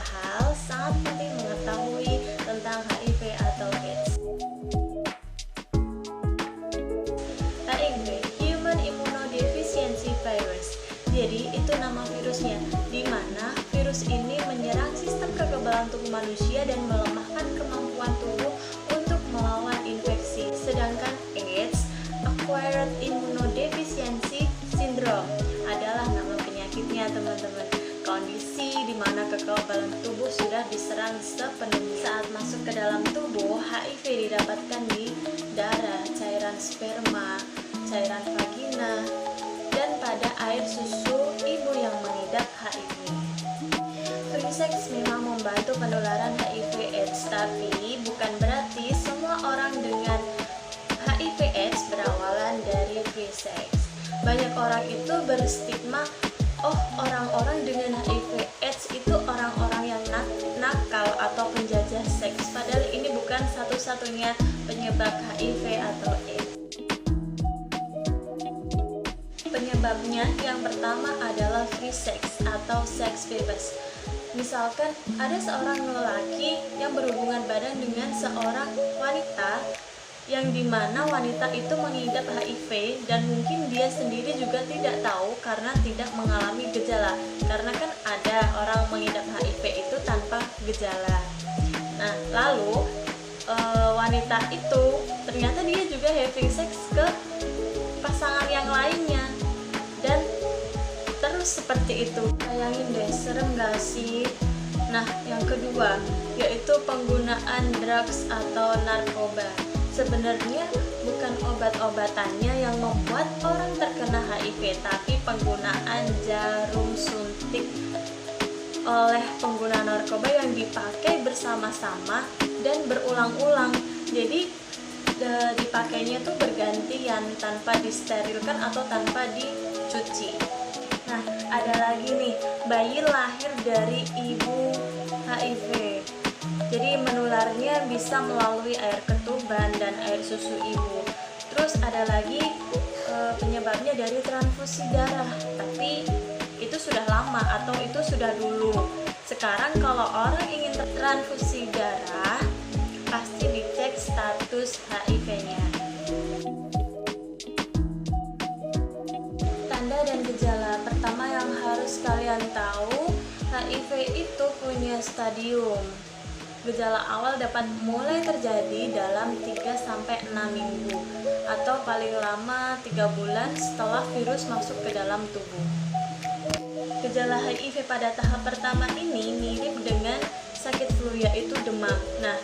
Padahal sangat penting mengetahui tentang HIV atau AIDS. HIV, Human Immunodeficiency Virus. Jadi itu nama virusnya, di mana virus ini menyerang sistem kekebalan tubuh manusia dan melemahkan kemampuan tubuh untuk melawan infeksi. Sedangkan AIDS, Acquired Immunodeficiency Syndrome, adalah nama penyakitnya, teman-teman. Kondisi di mana kekebalan tubuh sudah diserang sepenuhnya. Saat masuk ke dalam tubuh, HIV didapatkan di darah, cairan sperma, cairan vagina, dan pada air susu ibu yang mengidap HIV. Free sex memang membantu penularan HIV/AIDS, tapi bukan berarti semua orang dengan HIV/AIDS berawalan dari free sex. Banyak orang itu berstigma, oh, orang-orang dengan HIV/AIDS itu orang-orang yang nakal atau penjajah seks. Padahal ini bukan satu-satunya penyebab HIV atau AIDS. Penyebabnya yang pertama adalah free sex atau sex bebas. Misalkan ada seorang lelaki yang berhubungan badan dengan seorang wanita, yang dimana wanita itu mengidap HIV dan mungkin dia sendiri juga tidak tahu karena tidak mengalami gejala. Karena kan ada orang mengidap HIV itu tanpa gejala. Nah, lalu wanita itu ternyata dia juga having sex ke pasangan yang lainnya, dan terus seperti itu. Bayangin deh, serem gak sih? Nah, yang kedua yaitu penggunaan drugs atau narkoba. Sebenarnya bukan obat-obatannya yang membuat orang terkena HIV, tapi penggunaan jarum suntik oleh pengguna narkoba yang dipakai bersama-sama dan berulang-ulang. Jadi dipakainya tuh bergantian tanpa disterilkan atau tanpa dicuci. Nah, ada lagi nih, bayi lahir dari ibu HIV. Jadi menularnya bisa melalui air ketuban dan air susu ibu. Terus ada lagi penyebabnya dari transfusi darah, tapi itu sudah lama atau itu sudah dulu. Sekarang kalau orang ingin transfusi darah, pasti dicek status HIV-nya. Tanda dan gejala pertama yang harus kalian tahu, HIV itu punya stadium. Gejala awal dapat mulai terjadi dalam 3-6 minggu atau paling lama 3 bulan setelah virus masuk ke dalam tubuh. Gejala HIV pada tahap pertama ini mirip dengan sakit flu, yaitu demam. Nah,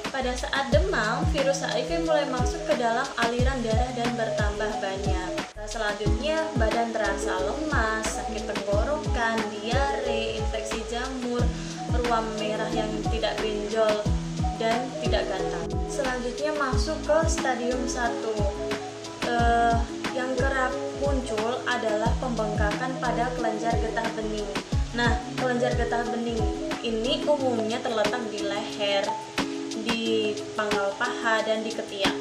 pada saat demam, virus HIV mulai masuk ke dalam aliran darah dan bertambah banyak. Selanjutnya, badan terasa lemas, sakit tenggorokan, diare, infeksi jamur, ruam merah yang tidak benjol dan tidak gatal. Selanjutnya masuk ke stadium 1. Yang kerap muncul adalah pembengkakan pada kelenjar getah bening. Nah, kelenjar getah bening ini umumnya terletak di leher, di pangkal paha, dan di ketiak.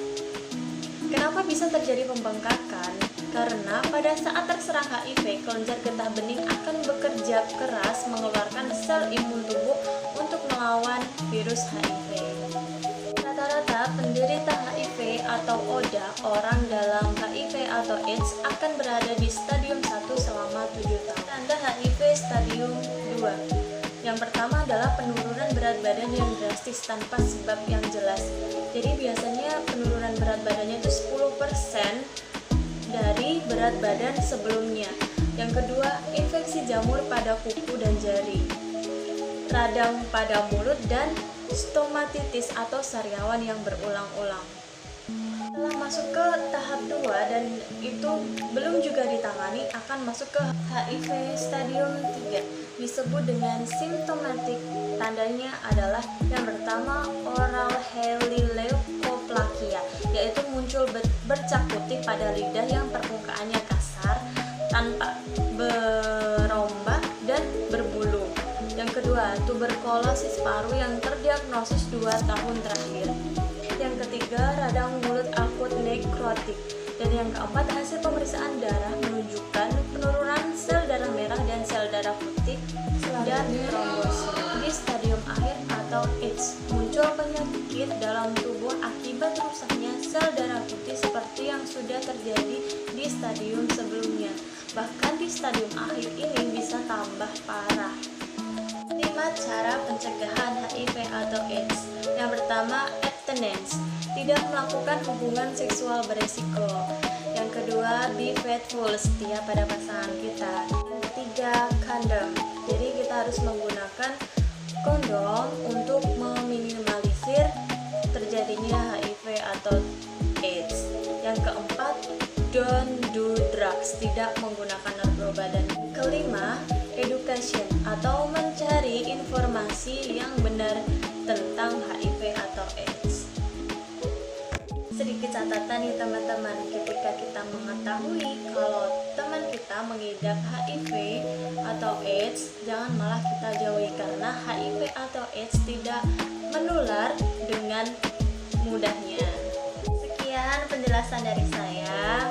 Kenapa bisa terjadi pembengkakan? Karena pada saat terserang HIV, kelenjar getah bening akan bekerja keras mengeluarkan sel imun tubuh untuk melawan virus HIV. Rata-rata penderita HIV atau ODA, orang dalam HIV atau AIDS, akan berada di stadium 1 selama 7 tahun. Tanda HIV stadium 2. Yang pertama adalah penurunan berat badan yang drastis tanpa sebab yang jelas. Jadi biasanya penurunan berat badannya itu 10% dari berat badan sebelumnya. Yang kedua, infeksi jamur pada kuku dan jari, radang pada mulut, dan stomatitis atau sariawan yang berulang-ulang. Setelah masuk ke tahap 2 dan itu belum juga ditangani, akan masuk ke HIV stadium 3, disebut dengan symptomatic. Tandanya adalah yang pertama, oral helileukopplakia, yaitu muncul bercak putih pada lidah yang permukaannya kasar, tanpa berombak dan berbulu. Yang kedua, tuberkulosis paru yang terdiagnosis 2 tahun terakhir. Yang ketiga, radang mulut akut nekrotik. Dan yang keempat, hasil pemeriksaan darah menunjukkan penurunan sel darah merah dan sel darah putih dan trombosit. Di atau AIDS. Muncul penyakit dalam tubuh akibat rusaknya sel darah putih seperti yang sudah terjadi di stadium sebelumnya. Bahkan di stadium akhir ini bisa tambah parah. 5 cara pencegahan HIV atau AIDS. Yang pertama, abstinence, tidak melakukan hubungan seksual beresiko. Yang kedua, be faithful, setia pada pasangan kita. Yang ketiga, kondom, jadi kita harus menggunakan kondom untuk meminimalisir terjadinya HIV atau AIDS. Yang keempat, don't do drugs, tidak menggunakan narkoba. Dan kelima, education atau mencari informasi yang benar tentang HIV atau AIDS. Sedikit catatan nih teman-teman, ketika kita mengetahui kalau teman kita mengidap HIV atau AIDS, jangan malah kita jauhi, karena HIV atau AIDS tidak menular dengan mudahnya. Sekian penjelasan dari saya.